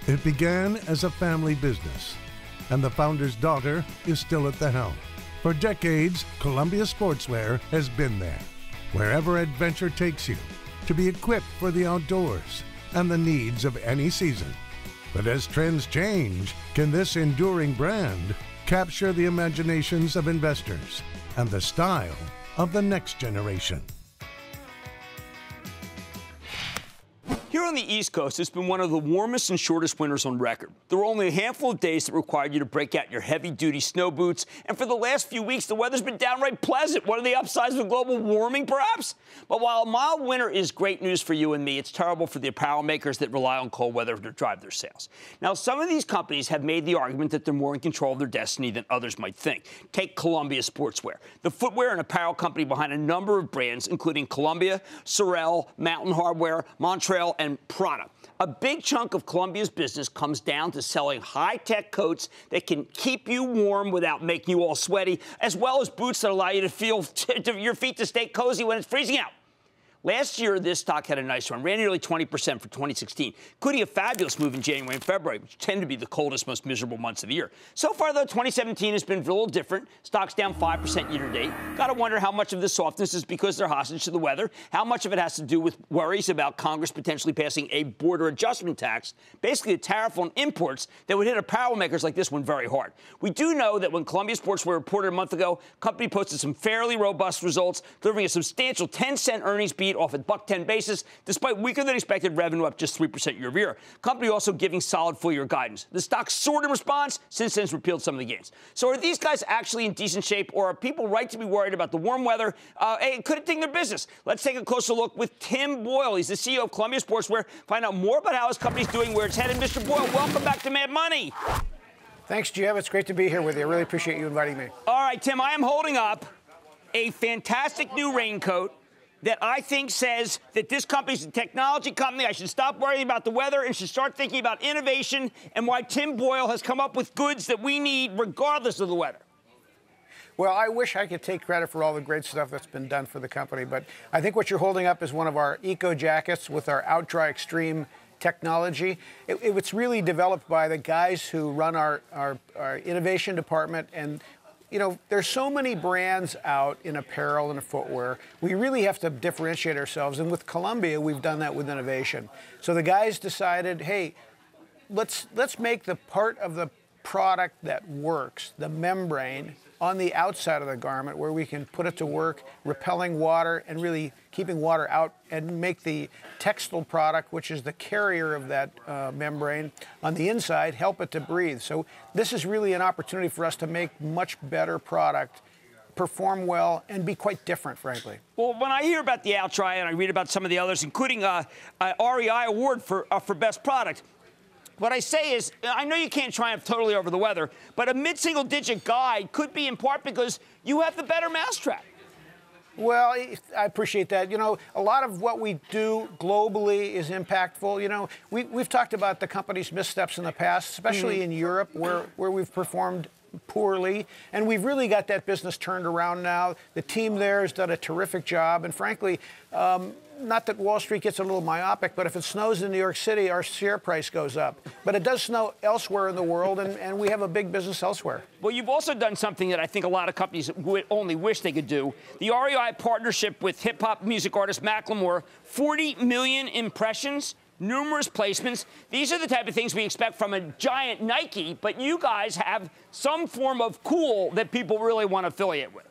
It began as a family business, and the founder's daughter is still at the helm. For decades, Columbia Sportswear has been there, wherever adventure takes you, to be equipped for the outdoors and the needs of any season. But as trends change, can this enduring brand capture the imaginations of investors and the style of the next generation? Here on the East Coast, it's been one of the warmest and shortest winters on record. There were only a handful of days that required you to break out your heavy-duty snow boots, and for the last few weeks, the weather's been downright pleasant. One of the upsides of global warming, perhaps? But while a mild winter is great news for you and me, it's terrible for the apparel makers that rely on cold weather to drive their sales. Now, some of these companies have made the argument that they're more in control of their destiny than others might think. Take Columbia Sportswear, the footwear and apparel company behind a number of brands, including Columbia, Sorel, Mountain Hardwear, Montreal, and Prada. A big chunk of Columbia's business comes down to selling high-tech coats that can keep you warm without making you all sweaty, as well as boots that allow you to feel your feet to stay cozy when it's freezing out. Last year, this stock had a nice run, ran nearly 20% for 2016, including a fabulous move in January and February, which tend to be the coldest, most miserable months of the year. So far, though, 2017 has been a little different. Stock's down 5% year-to-date. Got to wonder how much of this softness is because they're hostage to the weather, how much of it has to do with worries about Congress potentially passing a border adjustment tax, basically a tariff on imports that would hit apparel makers like this one very hard. We do know that when Columbia Sportswear reported a month ago, the company posted some fairly robust results, delivering a substantial 10-cent earnings beat off a $1.10 basis, despite weaker than expected revenue up just 3% year over year. Company also giving solid full-year guidance. The stock soared in response, since then repealed some of the gains. So are these guys actually in decent shape, or are people right to be worried about the warm weather? Hey, could it ding their business? Let's take a closer look with Tim Boyle. He's the CEO of Columbia Sportswear. Find out more about how his company's doing, where it's headed. Mr. Boyle, welcome back to Mad Money. Thanks, Jim. It's great to be here with you. I really appreciate you inviting me. All right, Tim, I am holding up a fantastic new raincoat that I think says that this company's a technology company. I should stop worrying about the weather and should start thinking about innovation and why Tim Boyle has come up with goods that we need regardless of the weather. Well, I wish I could take credit for all the great stuff that's been done for the company, but I think what you're holding up is one of our eco jackets with our OutDry Extreme technology. It's really developed by the guys who run our innovation department, and you know, there's so many brands out in apparel and footwear. We really have to differentiate ourselves. And with Columbia, we've done that with innovation. So the guys decided, hey, let's make the part of the product that works, the membrane, on the outside of the garment where we can put it to work, repelling water and really keeping water out, and make the textile product, which is the carrier of that membrane, on the inside, help it to breathe. So this is really an opportunity for us to make much better product, perform well, and be quite different, frankly. Well, when I hear about the OutDry and I read about some of the others, including REI award for best product, what I say is, I know you can't triumph totally over the weather, but a mid-single-digit guide could be in part because you have the better mousetrap. Well, I appreciate that. You know, a lot of what we do globally is impactful. You know, we've talked about the company's missteps in the past, especially in Europe, where we've performed poorly, and we've really got that business turned around now. The team there has done a terrific job, and frankly, not that Wall Street gets a little myopic, but if it snows in New York City, our share price goes up. But it does snow elsewhere in the world, and we have a big business elsewhere. Well, you've also done something that I think a lot of companies would only wish they could do. The REI partnership with hip-hop music artist Macklemore, 40 million impressions, numerous placements. These are the type of things we expect from a giant Nike, but you guys have some form of cool that people really want to affiliate with.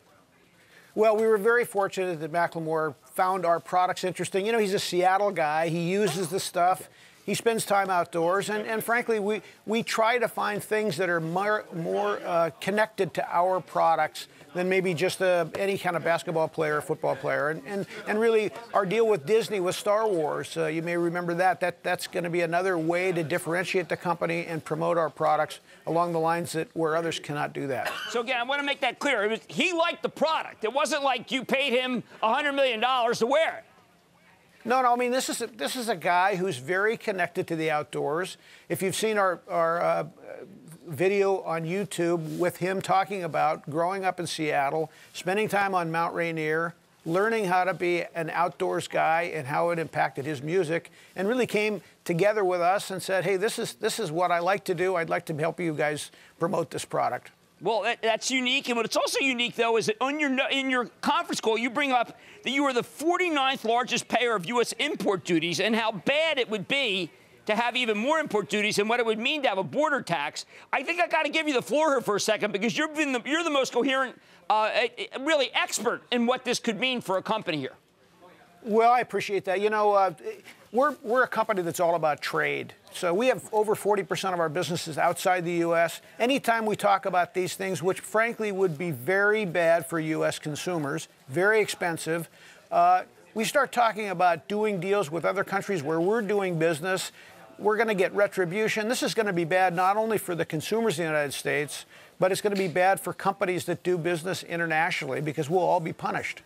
Well, we were very fortunate that Macklemore found our products interesting. You know, he's a Seattle guy. He uses the stuff. He spends time outdoors. And frankly, we try to find things that are more connected to our products than maybe just any kind of basketball player or football player. And really, our deal with Disney with Star Wars, you may remember that's going to be another way to differentiate the company and promote our products along the lines where others cannot do that. So again, I want to make that clear. He liked the product. It wasn't like you paid him $100 million to wear it. No, I mean, this is a guy who's very connected to the outdoors. If you've seen our video on YouTube with him talking about growing up in Seattle, spending time on Mount Rainier, learning how to be an outdoors guy and how it impacted his music, and really came together with us and said, hey, this is what I like to do. I'd like to help you guys promote this product. Well, that's unique. And what's also unique, though, is that in your conference call, you bring up that you are the 49th largest payer of U.S. import duties and how bad it would be to have even more import duties and what it would mean to have a border tax. I think I got to give you the floor here for a second because you're the most coherent, really expert in what this could mean for a company here. Well, I appreciate that. You know, we're a company that's all about trade. So we have over 40% of our businesses outside the U.S. Anytime we talk about these things, which frankly would be very bad for U.S. consumers, very expensive, we start talking about doing deals with other countries where we're doing business, we're going to get retribution. This is going to be bad not only for the consumers in the United States, but it's going to be bad for companies that do business internationally because we'll all be punished.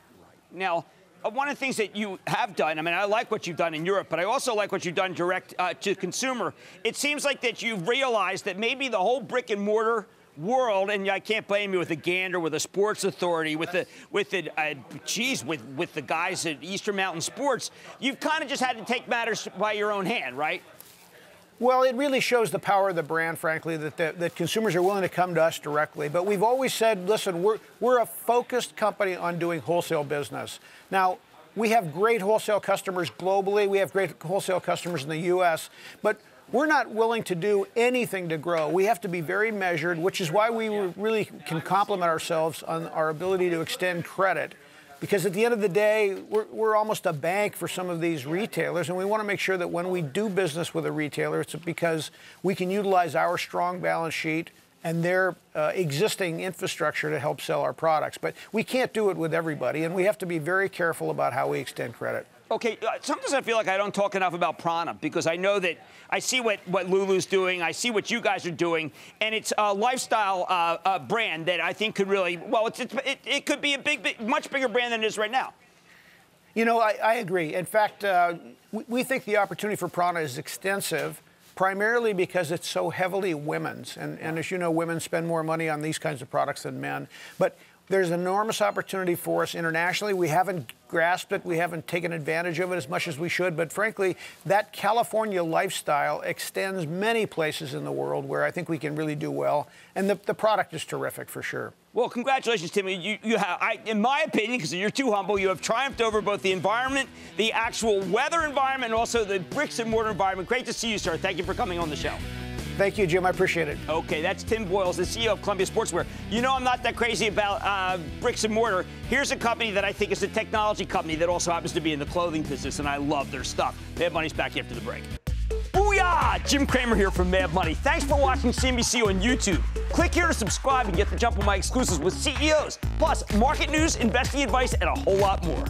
Now, one of the things that you have done, I mean, I like what you've done in Europe, but I also like what you've done direct to consumer. It seems like that you've realized that maybe the whole brick and mortar world, and I can't blame you with the Gander, with the Sports Authority, with the guys at Eastern Mountain Sports, you've kind of just had to take matters by your own hand, right? Well, it really shows the power of the brand, frankly, that consumers are willing to come to us directly. But we've always said, listen, we're a focused company on doing wholesale business. Now, we have great wholesale customers globally. We have great wholesale customers in the U.S. But we're not willing to do anything to grow. We have to be very measured, which is why we really can compliment ourselves on our ability to extend credit. Because at the end of the day, we're almost a bank for some of these retailers, and we want to make sure that when we do business with a retailer, it's because we can utilize our strong balance sheet and their existing infrastructure to help sell our products. But we can't do it with everybody, and we have to be very careful about how we extend credit. Okay, sometimes I feel like I don't talk enough about Prana because I know that I see what Lulu's doing, I see what you guys are doing, and it's a lifestyle brand that I think could really, well, it could be a much bigger brand than it is right now. You know, I agree. In fact, we think the opportunity for Prana is extensive, primarily because it's so heavily women's. And as you know, women spend more money on these kinds of products than men. But there's enormous opportunity for us internationally. We haven't grasped it. We haven't taken advantage of it as much as we should. But frankly, that California lifestyle extends many places in the world where I think we can really do well. And the product is terrific for sure. Well, congratulations, Tim. You have, in my opinion, because you're too humble, you have triumphed over both the environment, the actual weather environment, and also the bricks and mortar environment. Great to see you, sir. Thank you for coming on the show. Thank you, Jim. I appreciate it. Okay, that's Tim Boyle, the CEO of Columbia Sportswear. You know I'm not that crazy about bricks and mortar. Here's a company that I think is a technology company that also happens to be in the clothing business, and I love their stuff. Mad Money's back after the break. Booyah! Jim Cramer here from Mad Money. Thanks for watching CNBC on YouTube. Click here to subscribe and get the jump on my exclusives with CEOs, plus market news, investing advice, and a whole lot more.